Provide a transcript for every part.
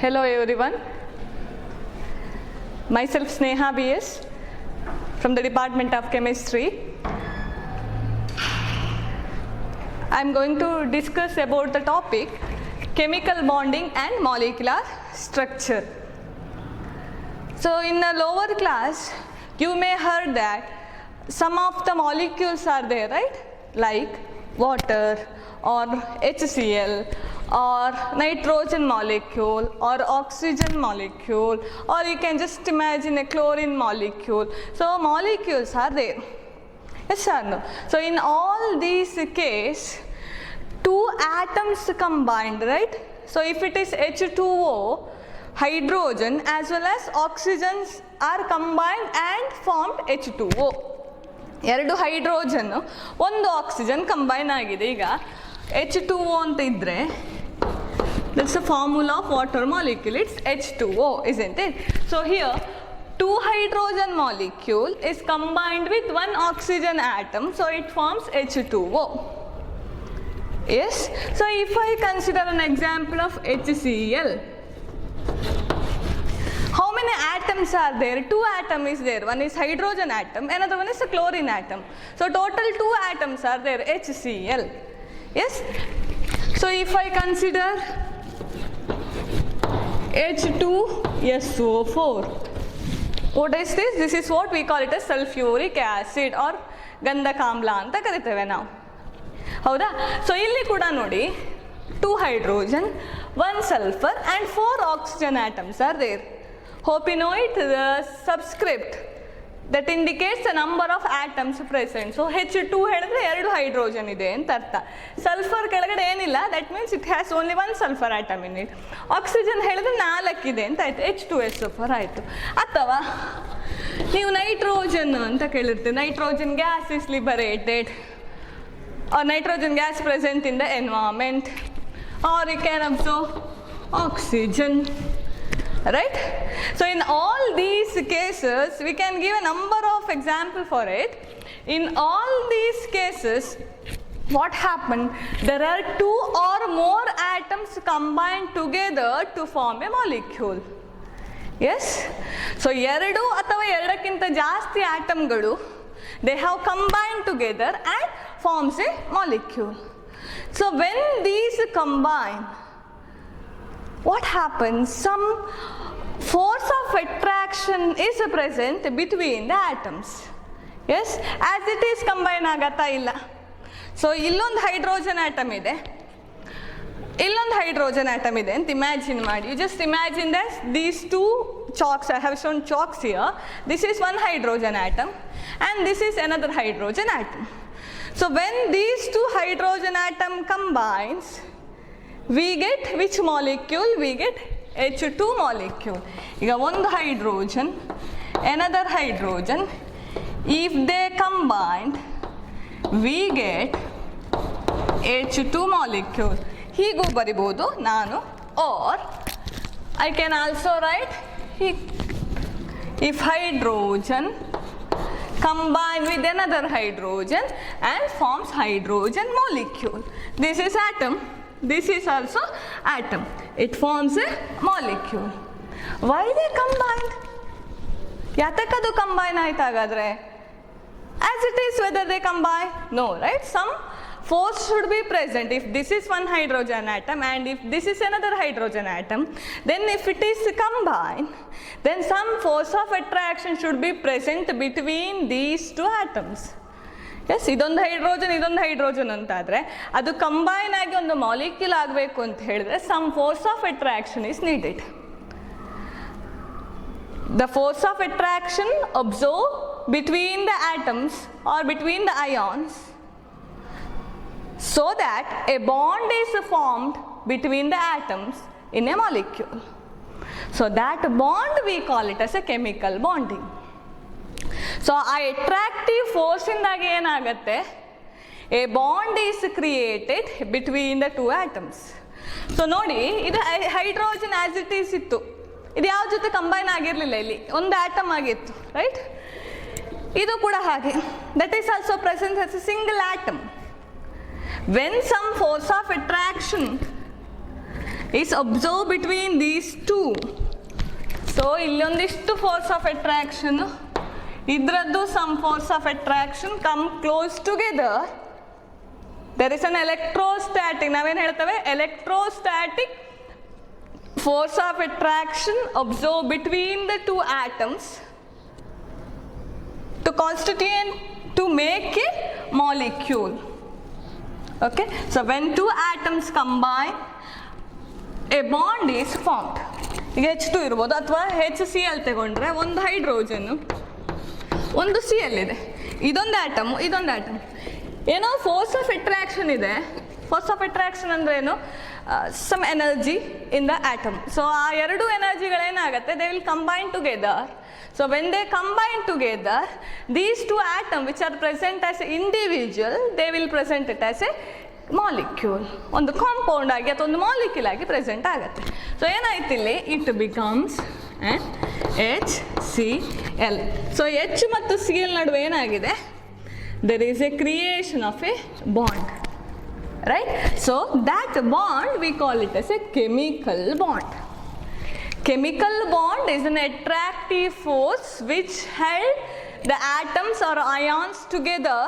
Hello everyone. Myself Sneha BS from the Department of Chemistry. I am going to discuss about the topic chemical bonding and molecular structure. So in the lower class you may heard that some of the molecules are there, right? Like water or HCl or nitrogen molecule or oxygen molecule, or you can just imagine a chlorine molecule. So molecules are there. Yes or no? So in all these cases, two atoms combined, right? So if it is H2O, hydrogen as well as oxygens are combined and formed H2O. ಎರಡು hydrogen ಒಂದು oxygen combine ಆಗಿದೆ. ಈಗ H2O ಅಂತ ಇದ್ರೆ that's the formula of water molecule, it's H2O, isn't it? So here two hydrogen molecule is combined with one oxygen atom, so it forms H2O. Yes, so if I consider an example of HCl, how many atoms are there? Two atoms is there. One is hydrogen atom, another one is a chlorine atom. So total two atoms are there, HCl. Yes. So if I consider H2SO4, what is this? This is what we call it as sulfuric acid or ಗಂಧಕಾಮ್ಲ ಅಂತ ಕರಿತೇವೆ ನಾವು. ಹೌದಾ? So ಇಲ್ಲಿ ಕೂಡ ನೋಡಿ, two hydrogen, one sulfur and four oxygen atoms are there. Hope you know it, the subscript that indicates the number of atoms present. So H2 ಹೇಳಿದ್ರೆ ಎರಡು hydrogen ಇದೆ ಅಂತ ಅರ್ಥ. ಸಲ್ಫರ್ ಕೆಳಗಡೆ ಏನಿಲ್ಲ, that means it has only one sulphur atom in it. Oxygen ಹೇಳಿದ್ರೆ 4 ಇದೆ ಅಂತ ಆಯ್ತು, H2SO4 ಆಯಿತು. ಅಥವಾ ನೀವು ನೈಟ್ರೋಜನ್ ಅಂತ ಕೇಳಿರ್ತೀವಿ, nitrogen gas is liberated or nitrogen gas present in the environment, or you can absorb oxygen, right? So in all these cases we can give a number of example for it. In all these cases what happened, there are two or more atoms combined together to form a molecule. Yes, so ಎರಡು ಅಥವಾ ಎರಡಕ್ಕಿಂತ ಜಾಸ್ತಿ ಆಟಮ್ಗಳು they have combined together and forms a molecule. So when these combine, what happens? Some force of attraction is present between the atoms. Yes, as it is combine ಆಗತ್ತಾ ಇಲ್ಲ. So ಇಲ್ಲೊಂದು hydrogen atom ಇದೆ, ಇಲ್ಲೊಂದು hydrogen atom ಇದೆ ಅಂತ imagine ಮಾಡಿ. You just imagine that these two chalks, I have shown chalks here. This is one hydrogen atom and this is another hydrogen atom. So when these two hydrogen atom combines, we get which molecule? We get H2 molecule. ಈಗ ಒಂದು hydrogen, another hydrogen, if they combined, we get H2 molecule. ಹೀಗೂ ಬರಿಬೋದು ನಾನು, or I can also write if hydrogen combine with another hydrogen and forms hydrogen molecule. This is atom, this is also atom. It forms a molecule. Why they combined? ಯಾತಕ್ಕದು combine ಆಯ್ತು ಹಾಗಾದ್ರೆ? As it is, whether they combine? No, right? Some force should be present. If this is one hydrogen atom and if this is another hydrogen atom, then if it is combined, then some force of attraction should be present between these two atoms. Yes, ಇದೊಂದು hydrogen ಅಂತಾದರೆ ಅದು combine ಆಗಿ ಒಂದು molecule ಆಗಬೇಕು ಅಂತ ಹೇಳಿದ್ರೆ some force of attraction is needed. The force of attraction observed between the atoms or between the ions, so that a bond is formed between the atoms in a molecule. So that bond we call it as a chemical bonding. So ಆ attractive force ಇಂದಾಗಿ ಏನಾಗುತ್ತೆ, a bond is created between the two atoms. So ನೋಡಿ, ಇದು hydrogen as it is ಇತ್ತು, ಇದು ಯಾವ ಜೊತೆ combine ಆಗಿರಲಿಲ್ಲ, ಇಲ್ಲಿ ಒಂದು ಆಟಮ್ ಆಗಿತ್ತು, ರೈಟ್? ಇದು ಕೂಡ ಹಾಗೆ, that is also present as A single atom. When some force of attraction is observed between these two. So illondistu force of attraction, idraddu some force of attraction come close together. There is an electrostatic, naven heltave electrostatic force of attraction observed between the two atoms to constitute, to make a molecule. Okay, so when two atoms combine, a bond is formed. ಈಗ H2 ಇರ್ಬೋದು, ಅಥವಾ HCl ತಗೊಂಡ್ರೆ ಒಂದು hydrogen ಒಂದು Cl ಇದೆ, ಇದೊಂದು atom ಇದೊಂದು atom, ಏನೋ ಫೋರ್ಸ್ ಆಫ್ ಅಟ್ರಾಕ್ಷನ್ ಇದೆ. ಫೋರ್ಸ್ ಆಫ್ ಅಟ್ರಾಕ್ಷನ್ ಅಂದ್ರೆ ಏನು? Some energy in the atom. So ಆ ಎರಡು ಎನರ್ಜಿಗಳೇನಾಗುತ್ತೆ, they will combine together. So when they combine together, these two atoms which are present as individual, they will present it as a molecule. ಒಂದು compound ಆಗಿ ಅಥವಾ ಒಂದು molecule ಆಗಿ present ಆಗುತ್ತೆ. So ಏನಾಯ್ತು ಇಲ್ಲಿ, it becomes HCl. So H ಮತ್ತು Cl ನಡುವೆ ಏನಾಗಿದೆ, there is a creation of a bond, right? So that bond we call it as a chemical bond. Chemical bond is an attractive force which held the atoms or ions together.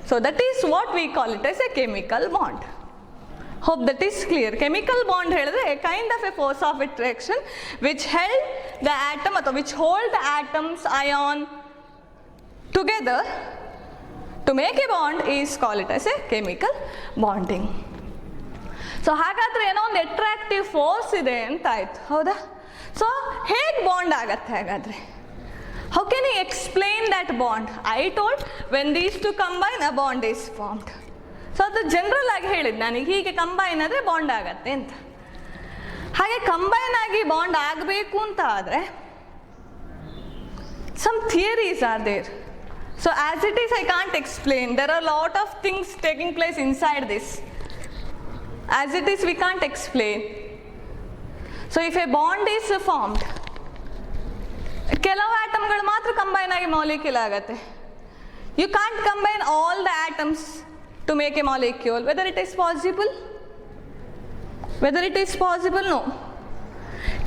So that is what we call it as a chemical bond. Hope that is clear. Chemical bond ಹೇಳಿದ್ರೆ a kind of a force of attraction which held the atom or which hold the atoms ion together to make a bond is called it as a chemical bonding. So ಹಾಗಾದ್ರೆ ಏನೋ ಒಂದು attractive force ಇದೆ ಅಂತ ಆಯ್ತು, ಹೌದಾ? So ಹೇಗೆ bond ಆಗತ್ತೆ ಹಾಗಾದ್ರೆ? How can you explain that bond? I told when these two combine a bond is formed. So ಅದು ಜನರಲ್ ಆಗಿ ಹೇಳಿದ್ದು ನನಗೆ, ಹೀಗೆ ಕಂಬೈನ್ ಆದರೆ ಬಾಂಡ್ ಆಗತ್ತೆ ಅಂತ. ಹಾಗೆ ಕಂಬೈನ್ ಆಗಿ ಬಾಂಡ್ ಆಗಬೇಕು ಅಂತ ಆದರೆ some theories are there. So as it is I can't explain. There are lot of things taking place inside this. As it is, we can't explain. So if a bond is formed, ಕೆಲವು ಆಟಮ್ಗಳು ಮಾತ್ರ combine ಆಗಿ molecule ಆಗತ್ತೆ. You can't combine all the atoms to make a molecule. Whether it is possible? Whether it is possible? No.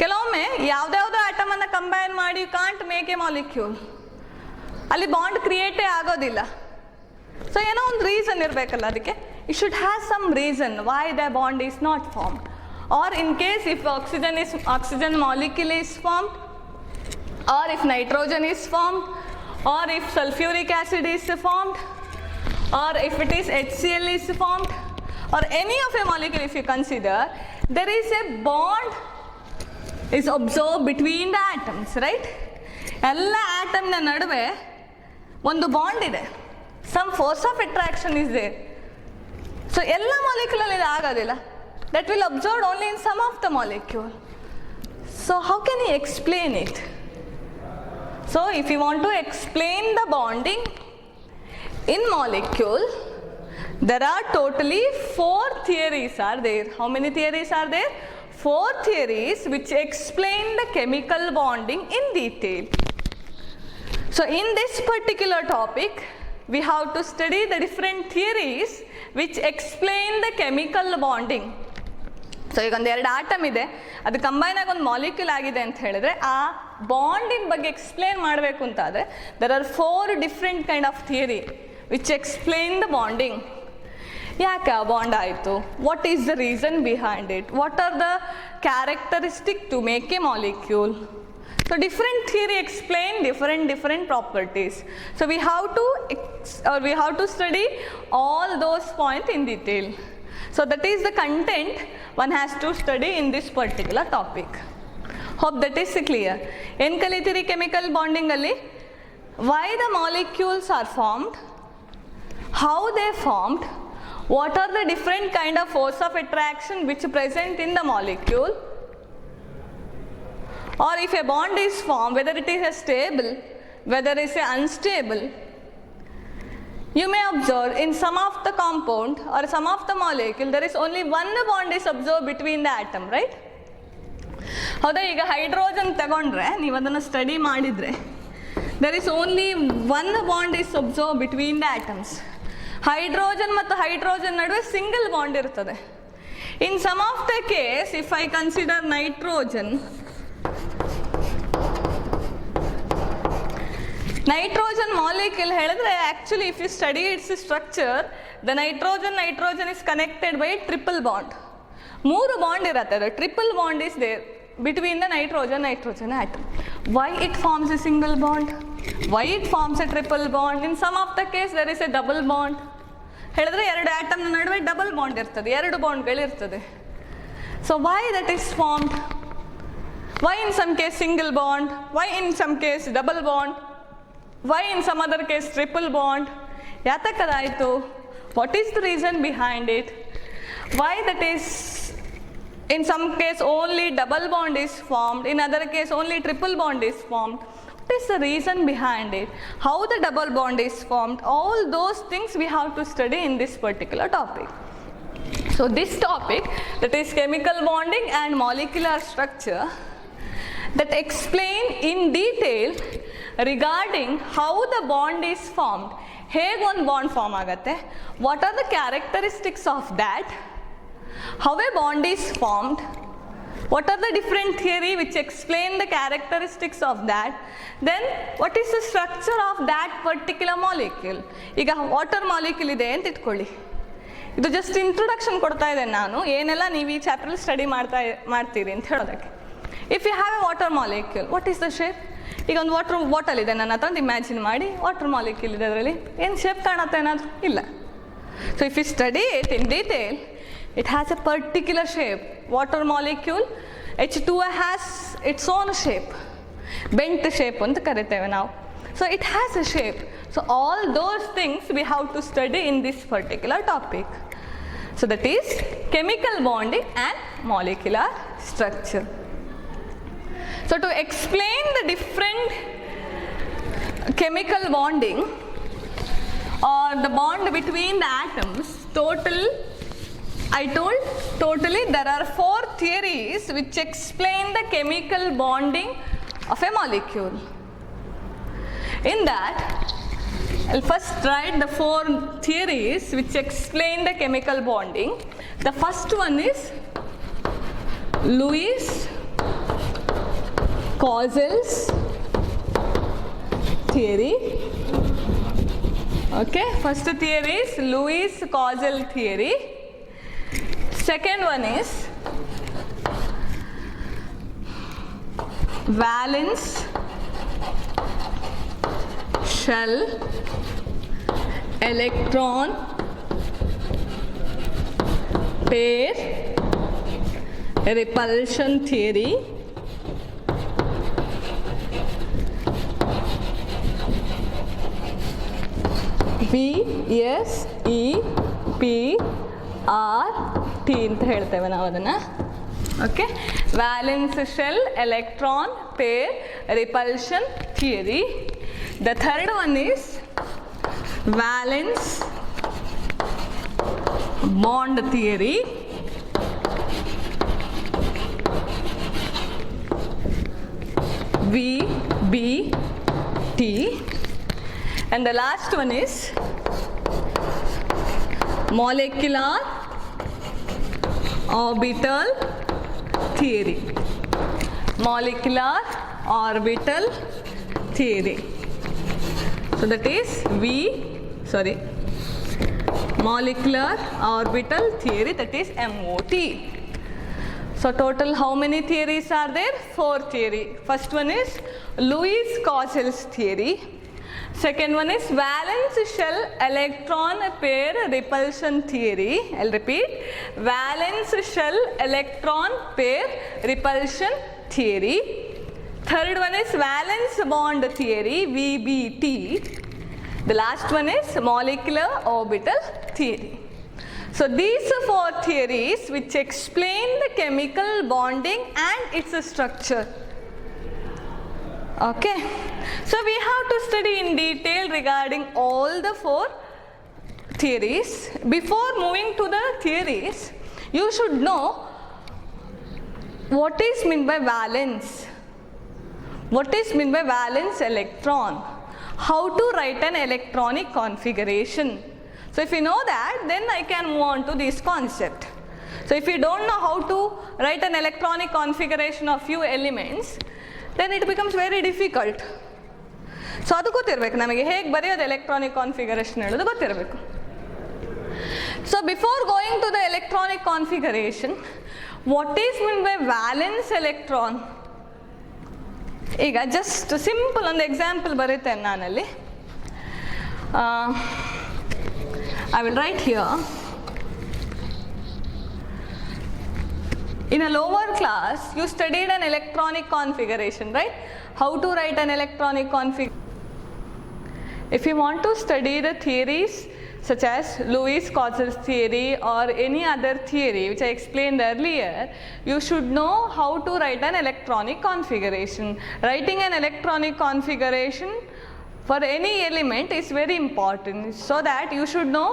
ಕೆಲವೊಮ್ಮೆ ಯಾವುದ್ಯಾವುದೋ ಆಟಮನ್ನು combine ಮಾಡಿ you can't make a molecule. ಅಲ್ಲಿ bond ಕ್ರಿಯೇಟೇ ಆಗೋದಿಲ್ಲ. So ಏನೋ ಒಂದು ರೀಸನ್ ಇರಬೇಕಲ್ಲ ಅದಕ್ಕೆ. It should have some reason why the bond is not formed. Or in case if oxygen molecule is formed, or if nitrogen is formed, or if sulfuric acid is formed, or if it is HCl is formed, or any of a molecule if you consider, there is a bond is observed between the atoms, right? ಎಲ್ಲ ಆಟಮ್ನ ನಡುವೆ ಒಂದು bond ಇದೆ. Some force of attraction is there. So ಎಲ್ಲ ಮಾಲಿಕ್ಯೂಲಲ್ಲಿ ಇದು ಆಗೋದಿಲ್ಲ. That will observe only in some of the molecule. So how can you explain it? So if you want to explain the bonding in molecule, there are totally 4 theories are there. How many theories are there? 4 theories which explain the chemical bonding in detail. So in this particular topic, we have to study the different theories which explain the chemical bonding. So ಈಗ ಒಂದು 2 atom ಇದೆ, ಅದು combine ಆಗಿ ಒಂದು molecule ಆಗಿದೆ ಅಂತ ಹೇಳಿದ್ರೆ ಆ ಬಾಂಡಿನ ಬಗ್ಗೆ ಎಕ್ಸ್ಪ್ಲೇನ್ ಮಾಡಬೇಕು ಅಂತ ಆದರೆ there are 4 different kind of theory which explain the bonding. ಯಾಕೆ ಆ ಬಾಂಡ್ ಆಯಿತು? What is the reason behind it? What are the characteristic to make a molecule? So different theory explain different properties. So we have to study all those points in detail. So that is the content one has to study in this particular topic. Hope that is clear. En kalitiri chemical bonding alli why the molecules are formed, how they formed, what are the different kind of force of attraction which present in the molecule, or if a bond is formed, whether it is a stable, whether it is a unstable. You may observe in some of the compound or some of the molecule there is only one bond is observed between the atom, right? ಹೌದಾ? ಈಗ hydrogen ತಗೊಂಡ್ರೆ ನೀವು ಅದನ್ನು study ಮಾಡಿದರೆ there is only one bond is observed between the atoms. Hydrogen ಮತ್ತು hydrogen ನಡುವೆ single bond ಇರ್ತದೆ. In some of the case, if I consider nitrogen molecule ಹೇಳಿದ್ರೆ actually if you study its structure, the nitrogen is connected by triple bond. 3 bond ಇರುತ್ತೆ, ಅದು triple bond is there between the nitrogen atom. Why it forms a single bond? Why it forms a triple bond? In some of the case there is a double bond. ಹೇಳಿದ್ರೆ 2 ಆಟಮ್ನ ನಡುವೆ double bond ಇರ್ತದೆ, 2 ಬಾಂಡ್ಗಳಿರ್ತದೆ. So why that is formed? Why in some case single bond? Why in some case double bond? Why in some other case triple bond? ಯಾತಕ್ಕದಾಯಿತು? What is the reason behind it? Why that is in some case only double bond is formed, in other case only triple bond is formed? What is the reason behind it? How the double bond is formed? All those things we have to study in this particular topic. So this topic, that is chemical bonding and molecular structure, that explain in detail regarding how the bond is formed. ಹೇಗೆ ಒಂದು bond form ಆಗುತ್ತೆ, what are the characteristics of that, how a bond is formed, what are the different theory which explain the characteristics of that, then what is the structure of that particular molecule. ಈಗ water molecule ಇದೆ ಅಂತ ಇಟ್ಕೊಳ್ಳಿ, ಇದು just introduction ಕೊಡ್ತಾ ಇದ್ದೇನೆ ನಾನು, ಏನೆಲ್ಲ ನೀವು ಈ ಚಾಪ್ಟರ್ ಸ್ಟಡಿ ಮಾಡ್ತೀರಿ ಅಂತ ಹೇಳೋದಕ್ಕೆ. If you have a water molecule, what is the shape? ಈಗ ಒಂದು ವಾಟರ್ ಬಾಟಲ್ ಇದೆ ನನ್ನ ಹತ್ರ ಅಂತ ಇಮ್ಯಾಜಿನ್ ಮಾಡಿ, ವಾಟರ್ ಮಾಲಿಕ್ಯೂಲ್ ಇದೆ, ಅದರಲ್ಲಿ ಏನು ಶೇಪ್ ಕಾಣುತ್ತೆ ಏನಾದರೂ? ಇಲ್ಲ. So if you study it in detail, it has a particular shape. Water molecule H2O has its own shape, bent shape ಅಂತ ಕರಿತೇವೆ ನಾವು. So it has a shape. So all those things we have to study in this particular topic. So that is chemical bonding and molecular structure. So to explain the different chemical bonding or the bond between the atoms, totally there are 4 theories which explain the chemical bonding of a molecule. In that, I'll first write the 4 theories which explain the chemical bonding. The first one is Lewis-Causel's theory. Okay, first theory is Lewis-Causal theory. Second one is valence shell electron pair repulsion theory. VSEPR ಅಂತ ಹೇಳ್ತೇವೆ ನಾವು ಅದನ್ನು. Okay, valence shell electron pair repulsion theory. The third one is valence bond theory. VBT. And the last one is molecular orbital theory. Molecular orbital theory. So that is molecular orbital theory, that is MOT. So total how many theories are there? 4 theory. First one is Lewis-Causel's theory. Second one is valence shell electron pair repulsion theory. I'll repeat, valence shell electron pair repulsion theory. Third one is valence bond theory, VBT. The last one is molecular orbital theory. So these are 4 theories which explain the chemical bonding and its structure. Okay, so we have to study in detail regarding all the 4 theories. Before moving to the theories, you should know what is meant by valence, what is meant by valence electron, how to write an electronic configuration. So if you know that, then I can move on to this concept. So So if you don't know how to write an electronic configuration of few elements, then it becomes very difficult. So ಅದು ಗೊತ್ತಿರಬೇಕು ನಮಗೆ, ಹೇಗೆ ಬರೆಯೋದು electronic configuration ಹೇಳೋದು ಗೊತ್ತಿರಬೇಕು. So before going to the electronic configuration, what is mean by valence electron? ಈಗ just simple ಒಂದು example ಬರೀತೇನೆ ನಾನಲ್ಲಿ. I will write here. In a lower class, you studied an electronic configuration, right? How to write an electronic configuration. If you want to study the theories such as Lewis-Causser's theory or any other theory which I explained earlier, you should know how to write an electronic configuration. Writing an electronic configuration for any element is very important, so that you should know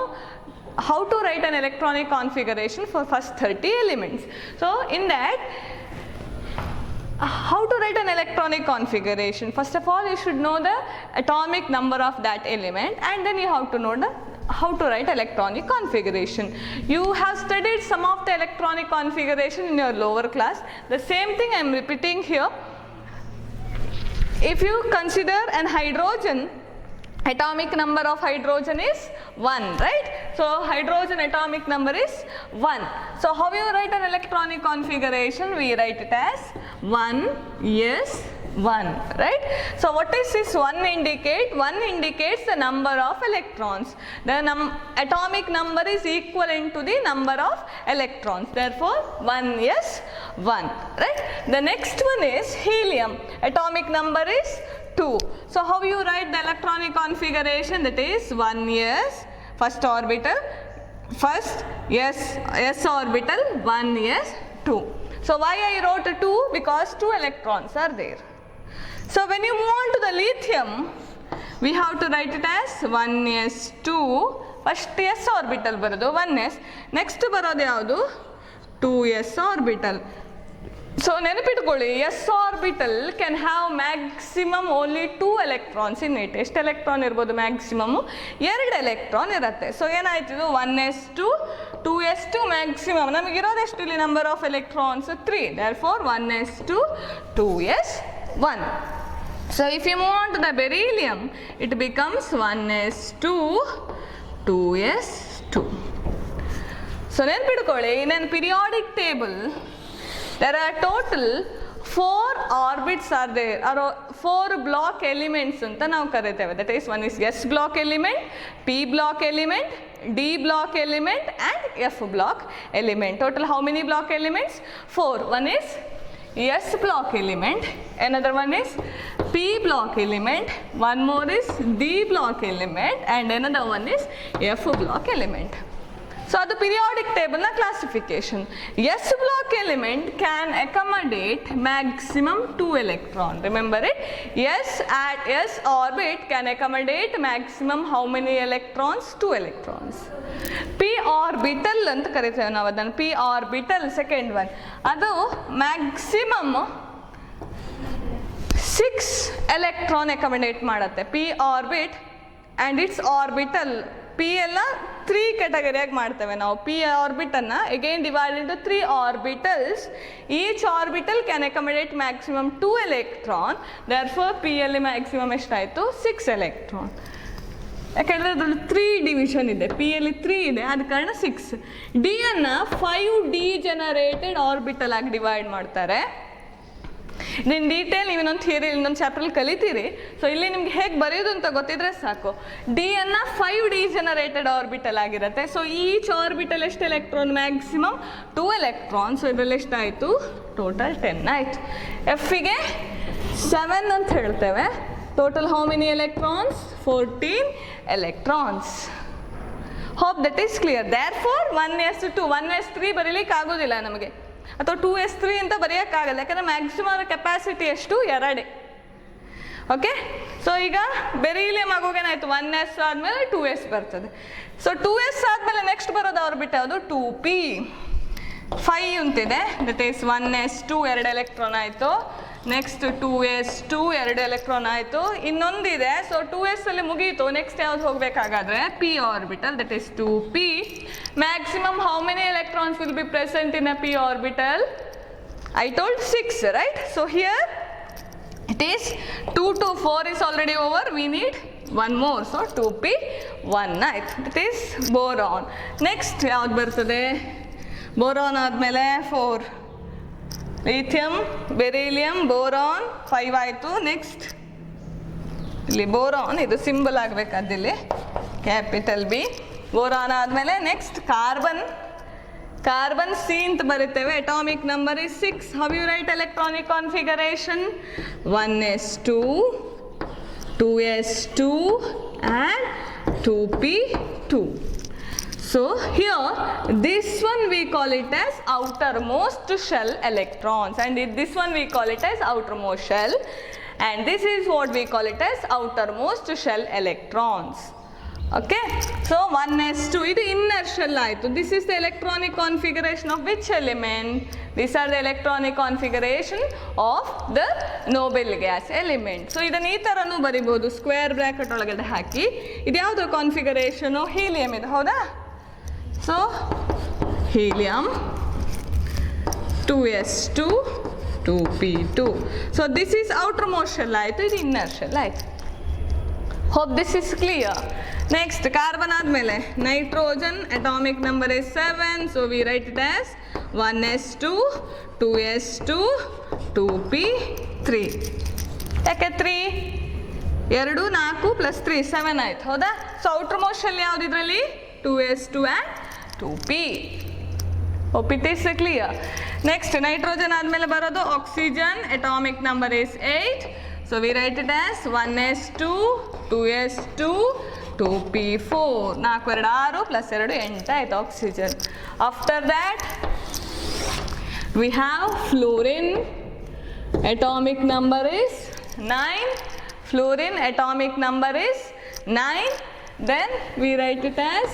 how to write an electronic configuration for first 30 elements. So in that, how to write an electronic configuration? First of all, you should know the atomic number of that element, and then you have to know how to write electronic configuration. You have studied some of the electronic configuration in your lower class. The same thing I am repeating here. If you consider an hydrogen, atomic number of hydrogen is 1, right? So hydrogen atomic number is 1. So how you write an electronic configuration? We write it as 1s1, right? So what is this 1 indicate? 1 indicates the number of electrons. The atomic number is equivalent to the number of electrons. Therefore 1s1, right? The next one is helium. Atomic number is 2. So how you write the electronic configuration? That is 1s, first orbital, first s orbital, 1s2. So why I wrote 2? Because 2 electrons are there. So when you move on to the lithium, we have to write it as 1s2, first s orbital ಬರೋದು 1s, next ಬರೋದು ಯಾವುದು 2s orbital. So ನೆನಪಿಟ್ಕೊಳ್ಳಿ, s orbital can have maximum only 2 electrons in it. ಎಷ್ಟು electron ಇರ್ಬೋದು maximum? 2 electron ಇರುತ್ತೆ. So ಏನಾಯ್ತು, 1s2, 2s2 maximum. ನಮಗಿರೋದೆಷ್ಟು ಇಲ್ಲಿ number of electrons? 3. therefore 1s2, 2s1. So if you move on to the beryllium, it becomes 1s2, 2s2. So ನೆನಪಿಟ್ಕೊಳ್ಳಿ, in a periodic table there are total 4 orbits are there, or 4 block elements anta ನಾವು ಕರೀತೇವೆ. That is, one is s block element, p block element, d block element and f block element. Total how many block elements? 4. One is s block element, another one is p block element, one more is d block element and another one is f block element. So the periodic table na classification. S block element can accommodate maximum 2 electron. Remember it? S at s orbit can accommodate maximum how many electrons? 2 electrons. P orbital anta kariteve ನಾವು ಅದನ್ನು. P orbital second one, ಅದು maximum 6 electron accommodate ಮಾಡುತ್ತೆ. P orbit and its orbital, P ಎಲ್ಲ 3 ಕ್ಯಾಟಗರಿಯಾಗಿ ಮಾಡ್ತೇವೆ ನಾವು. P orbit ಅನ್ನ again divide into 3 orbitals. Each orbital can accommodate maximum 2 electron. therefore P ಅಲ್ಲಿ maximum ಎಷ್ಟಾಯಿತು? 6 ಎಲೆಕ್ಟ್ರಾನ್. ಯಾಕೆಂದರೆ ಅದರಲ್ಲಿ 3 ಡಿವಿಷನ್ ಇದೆ, P ಅಲ್ಲಿ 3 ಇದೆ, ಆದ ಕಾರಣ 6. D ಅನ್ನು 5 ಡಿಜೆನರೇಟೆಡ್ ಆರ್ಬಿಟಲ್ ಆಗಿ ಡಿವೈಡ್ ಮಾಡ್ತಾರೆ. ಇದನ್ನು ಡೀಟೇಲ್ ನೀವು ಇನ್ನೊಂದು ಥಿಯರಿ ಇನ್ನೊಂದು ಚಾಪ್ಟ್ರಲ್ಲಿ ಕಲಿತೀರಿ. ಸೊ ಇಲ್ಲಿ ನಿಮ್ಗೆ ಹೇಗೆ ಬರೆಯೋದು ಅಂತ ಗೊತ್ತಿದ್ರೆ ಸಾಕು. ಡಿ ಅನ್ನ 5 ಡಿಜೆನರೇಟೆಡ್ ಆರ್ಬಿಟಲ್ ಆಗಿರುತ್ತೆ. ಸೊ ಈಚ್ ಆರ್ಬಿಟಲ್ ಎಷ್ಟು ಎಲೆಕ್ಟ್ರಾನ್? Maximum 2 electron. ಸೊ ಇದರಲ್ಲಿ ಎಷ್ಟಾಯಿತು? ಟೋಟಲ್ 10 ಆಯಿತು. ಎಫ್ಗೆ 7 ಅಂತ ಹೇಳ್ತೇವೆ. Total how many electrons? 14 electrons. Hope that is clear. therefore 1s2, 1s3 ಬರೀಲಿಕ್ಕೆ ಆಗೋದಿಲ್ಲ ನಮಗೆ, ಅಥವಾ 2s3 ಅಂತ ಬರೆಯೋಕ್ಕಾಗಲ್ಲ. ಯಾಕಂದರೆ ಮ್ಯಾಕ್ಸಿಮಮ್ ಕೆಪಾಸಿಟಿ ಎಷ್ಟು? 2. ಓಕೆ. ಸೊ ಈಗ ಬೆರಿಲಿಯಂ ಆಗೋಗೇನಾಯಿತು? 1s ಆದಮೇಲೆ 2s ಬರ್ತದೆ. ಸೊ 2s ಆದಮೇಲೆ ನೆಕ್ಸ್ಟ್ ಬರೋದು ಆರ್ಬಿಟ್ ಯಾವುದು? 2p. 5 ಅಂತಿದೆ. ದಟ್ ಈಸ್ 1s2 2 ಎಲೆಕ್ಟ್ರಾನ್ ಆಯಿತು. ನೆಕ್ಸ್ಟ್ 2s2 2 ಎಲೆಕ್ಟ್ರಾನ್ ಆಯಿತು. ಇನ್ನೊಂದಿದೆ, ಸೊ 2s ಅಲ್ಲಿ ಮುಗೀತು. ನೆಕ್ಸ್ಟ್ ಯಾವ್ದು ಹೋಗಬೇಕಾಗಾದ್ರೆ p orbital, that is 2p. Maximum how many electrons will be present in a p orbital? I told 6, right? So here it is 2 to 4 is already over. We need one more. So 2p 1 ಆಯ್ತು. That is boron. Next ಯಾವ್ದು ಬರ್ತದೆ? boron ಆದಮೇಲೆ 4 lithium, beryllium, boron 5 ಆಯಿತು. Next ಇಲ್ಲಿ boron, ಇದು symbol ಆಗಬೇಕಾದಿಲ್ಲಿ capital B. Boron ಆದಮೇಲೆ next carbon. Carbon C ಅಂತ ಬರುತ್ತೇವೆ. Atomic number is 6. How you write electronic configuration? 1s2, 2s2 and 2p2. So here this one we call it as outermost shell electrons, and this one we call it as outermost shell, and this is what we call it as outermost shell electrons. Okay, so 1s2 ಇದು inner shell ಆಯಿತು. This is the electronic configuration of which element? These are the electronic configuration of the noble gas element. So ಇದನ್ನು ಈ ಥರನೂ ಬರಿಬೋದು, square bracket ಒಳಗಡೆ ಹಾಕಿ. ಇದು ಯಾವುದು configuration? Helium ಇದು, ಹೌದಾ? So helium 2s2 2p2. So this is outermost shell ಆಯಿತು, ಇದು ಇನ್ನರ್ ಶೆಲ್ ಆಯಿತು. Hope this is clear. Next carbon ಆದಮೇಲೆ nitrogen, atomic number is 7. So we write it as 1s2, 2s2, 2p3. ಯಾಕೆ 3? 2 4 + 3 7 ಆಯ್ತು, ಹೌದಾ? So outermost shell ಯಾವ್ದು ಇದರಲ್ಲಿ? 2s2 and 2p. Hope it is clear. Next nitrogen ಆದಮೇಲೆ ಬರೋದು oxygen, atomic number is 8. So we write it as 1s2, 2s2, 2p4. 4 2 6 + 2 8 ಆಯ್ತು oxygen. After that we have fluorine, atomic number is 9. Fluorine atomic number is 9. Then we write it as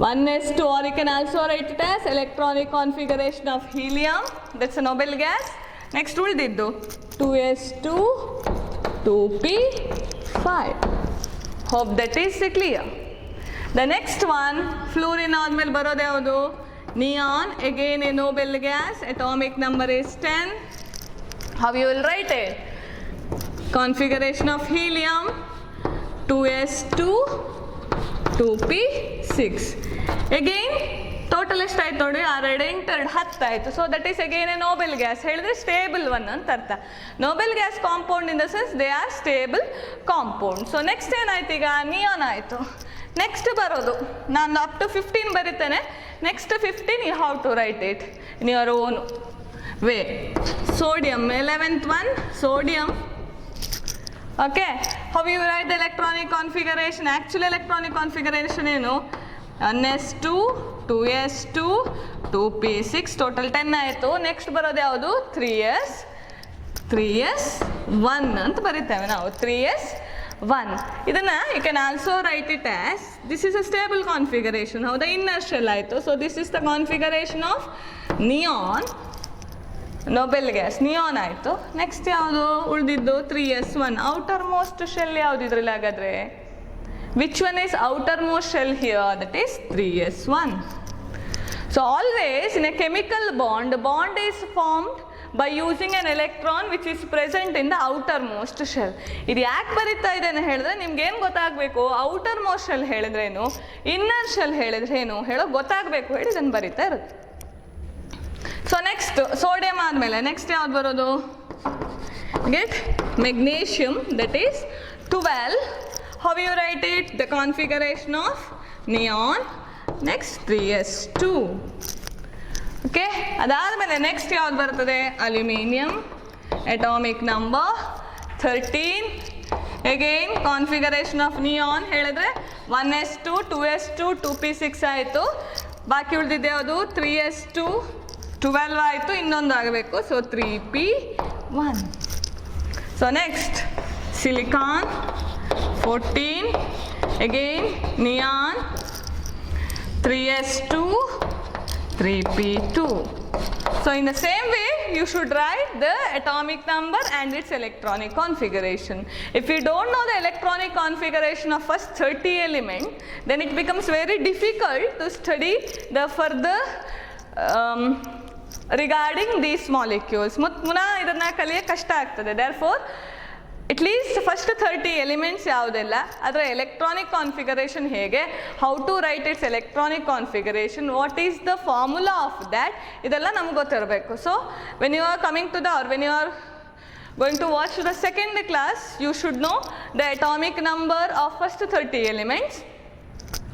1s2, or you can also write it as electronic configuration of helium, that's a noble gas. Next ಉಳಿದಿದ್ದು 2s2, 2p5. Hope that is clear. The next one, fluorine ಆದ್ಮೇಲೆ ಬರೋದು ಯಾವುದು? neon, again a noble gas, atomic number is 10. How you will write it? Configuration of helium 2s2, 2p6. again total ಎಷ್ಟಾಯ್ತು ನೋಡಿ? 6 8 10 ಆಯಿತು. So that is again a noble gas. ಹೇಳಿದ್ರೆ stable one ಅಂತ ಅರ್ಥ. Noble gas compound in the sense they are stable compound. So next ಏನಾಯ್ತು? ಈಗ neon ಆಯಿತು. Next ಬರೋದು, ನಾನು ಅಪ್ ಟು 15 ಬರೀತೇನೆ. Next 15 you have to write it in your own way. Sodium 11th one, sodium. Okay, how you write the electronic configuration? Actual electronic configuration ಏನು? 1s2, 2s2, 2p6, total 10 ಆಯಿತು. Next ಬರೋದು ಯಾವುದು? 3s1 ಅಂತ ಬರೀತೇವೆ ನಾವು. 3s1. ಇದನ್ನು you can also write it as, this is a stable configuration, ಹೌದಾ? Inner shell ಆಯಿತು. So this is the configuration of neon, noble gas neon ಆಯಿತು. ನೆಕ್ಸ್ಟ್ ಯಾವುದು ಉಳಿದಿದ್ದು? 3s1. ಔಟರ್ ಮೋಸ್ಟ್ ಶೆಲ್ ಯಾವುದು ಇದರಲ್ಲಿ ಹಾಗಾದರೆ? Which one is outermost shell here? That is 3s1. So always in a chemical bond, the bond is formed by using an electron which is present in the outermost shell. ಇದು ಯಾಕೆ ಬರೀತಾ ಇದೆ ಅಂತ ಹೇಳಿದ್ರೆ ನಿಮ್ಗೆ ಏನು ಗೊತ್ತಾಗಬೇಕು? outermost shell ಹೇಳಿದ್ರೇನು, ಇನ್ನರ್ ಶೆಲ್ ಹೇಳಿದ್ರೇನು ಹೇಳೋ ಗೊತ್ತಾಗಬೇಕು ಹೇಳಿ ಇದನ್ನು ಬರೀತಾ ಇರುತ್ತೆ. ಸೊ ನೆಕ್ಸ್ಟ್ ಸೋಡಿಯಂ ಆದಮೇಲೆ ನೆಕ್ಸ್ಟ್ ಯಾವ್ದು ಬರೋದು? Get magnesium, that is 12. How you write it? The configuration of neon. Next 3s2. Okay, ಅದಾದಮೇಲೆ ನೆಕ್ಸ್ಟ್ ಯಾವ್ದು ಬರ್ತದೆ? Aluminium, atomic number 13. Again configuration of neon ಹೇಳಿದ್ರೆ 1s2, 2s2, 2p6 ಆಯಿತು. ಬಾಕಿ ಉಳಿದಿದೆ ಯಾವುದು? 3s2, 12 ಆಯಿತು, ಇನ್ನೊಂದು ಆಗಬೇಕು. So 3p1. So next silicon 14. again neon 3s2, 3p2. So in the same way, you should write the atomic number and its electronic configuration. If you don't know the electronic configuration of first 30 element, then it becomes very difficult to study the further regarding these molecules. Muna idanna kaliye kashta agtade. Therefore, at least first 30 elements ಯಾವುದೆಲ್ಲ, ಅದರ electronic configuration ಹೇಗೆ, how to write its electronic configuration, what is the formula of that, ಇದೆಲ್ಲ ನಮ್ಗೆ ಗೊತ್ತಿರಬೇಕು. So when you are coming to the, or when you are going to watch the second class, you should know the atomic number of first 30 elements,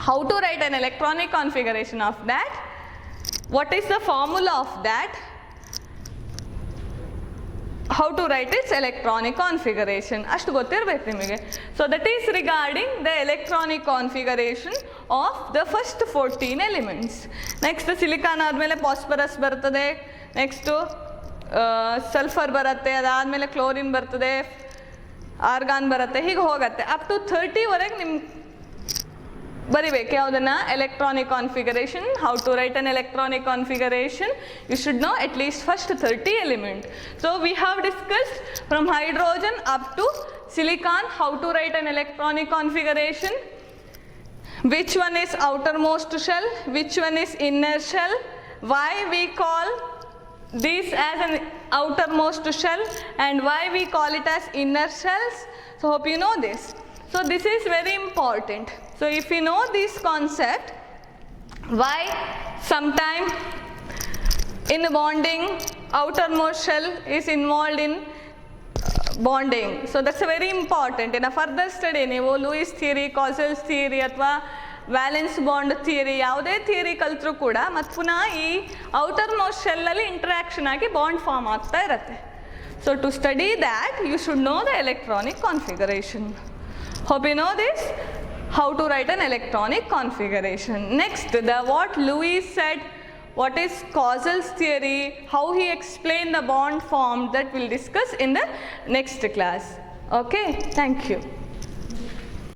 how to write an electronic configuration of that, what is the formula of that, how to write its electronic configuration. ಅಷ್ಟು ಗೊತ್ತಿರಬೇಕು ನಿಮಗೆ. So that is regarding the electronic configuration of the first 14 elements. Next silicon ಆದಮೇಲೆ phosphorus ಬರ್ತದೆ, next sulphur ಬರುತ್ತೆ, ಅದಾದಮೇಲೆ chlorine ಬರ್ತದೆ, argon ಬರುತ್ತೆ, ಹೀಗೆ ಹೋಗುತ್ತೆ. ಅಪ್ ಟು 30ವರೆಗೆ ನಿಮ್ಗೆ ಬರಿಬೇಕು ಯಾವುದನ್ನ, electronic configuration. How to write an electronic configuration, you should know at least first 30 element. So we have discussed from hydrogen up to silicon how to write an electronic configuration, which one is outermost shell, which one is inner shell, why we call this as an outermost shell and why we call it as inner shells. So hope you know this. So this is very important. So if you know this concept, why sometime in bonding outermost shell is involved in bonding. So that's a very important. In a further study, ನೀವು Lewis theory, Kossel's theory ಅಥವಾ valence bond theory ಯಾವುದೇ theory ಕಲ್ತರೂ ಕೂಡ ಮತ್ತು ಪುನಃ ಈ outermost ಶೆಲ್ಲಲ್ಲಿ interaction ಆಗಿ ಬಾಂಡ್ ಫಾರ್ಮ್ ಆಗ್ತಾ ಇರುತ್ತೆ. So to study that you should know the electronic configuration. Hope you know this, how to write an electronic configuration. Next, the what Lewis said, what is Causal's theory, how he explained the bond form, that we'll discuss in the next class. Okay, thank you.